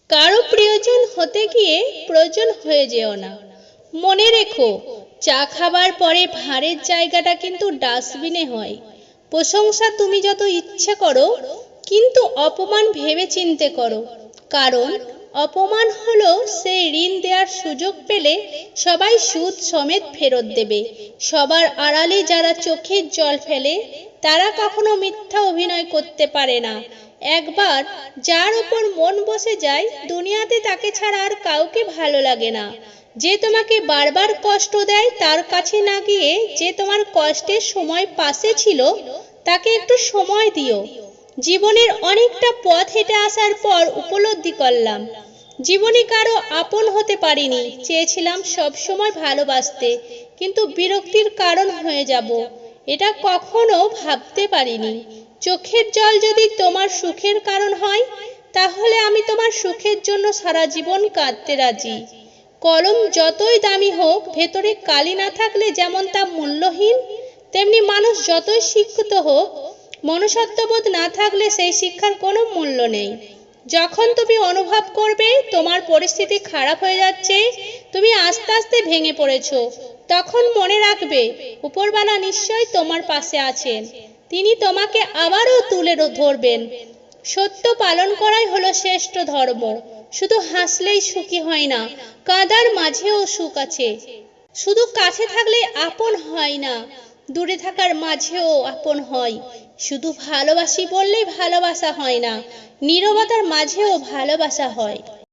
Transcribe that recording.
কারো প্রিয়জন হতে গিয়ে প্রয়োজন হয়ে যেও না। মনে রেখো, চা খাবার পরে ভাঁড়ের জায়গাটা কিন্তু ডাস্টবিনে হয়। প্রশংসা তুমি যত ইচ্ছে করো, কিন্তু অপমান ভেবে চিনতে করো। কারণ অপমান হলো সেই ঋণ দেওয়ার সুযোগ পেলে সবাই সুদ সমেত ফেরত দেবে। সবার আড়ালে যারা চোখের জল ফেলে, তারা কখনো মিথ্যা অভিনয় করতে পারে না। একবার যার উপর মন বসে যায়, দুনিয়াতে তাকে ছাড়া আর কাউকে ভালো লাগে না। যে তোমাকে বারবার কষ্ট দেয়, তার কাছে না গিয়ে যে তোমার কষ্টের সময় পাশে ছিল, তাকে একটু সময় দিও। জীবনের অনেকটা পথ হেঁটে আসার পর উপলব্ধি করলাম, জীবনে কারো আপন হতে পারিনি। চেয়েছিলাম সব সময় ভালোবাসতে, কিন্তু বিরক্তির কারণ হয়ে যাব, এটা কখনো ভাবতে পারিনি। চোখের জল যদি তোমার সুখের কারণ হয়, তাহলে আমি তোমার সুখের জন্য সারা জীবন কাঁদতে রাজি। কলম যতই দামি হোক, ভেতরে কালি না থাকলে যেমন তা মূল্যহীন, তেমনি মানুষ যতই শিক্ষিত হোক, মনুষ্যত্ববোধ না থাকলে সেই শিক্ষার কোনো মূল্য নেই। যখন তুমি অনুভব করবে তোমার পরিস্থিতি খারাপ হয়ে যাচ্ছে, তুমি আস্তে আস্তে ভেঙে পড়েছো, তখন মনে রাখবে উপরওয়ালা নিশ্চয়ই তোমার পাশে আছেন। তিনি তোমাকে আবারও তুলে ধরবেন। সত্য পালন করাই হলো শ্রেষ্ঠ ধর্ম। শুধু হাসলেই সুখী হয় না, কাঁদার মাঝেও সুখ আছে। শুধু কাছে থাকলে আপন হয় না, দূরে থাকার মাঝেও আপন হয়। শুধু ভালোবাসি বললেই ভালোবাসা হয় না, নীরবতার মাঝেও ভালোবাসা হয়।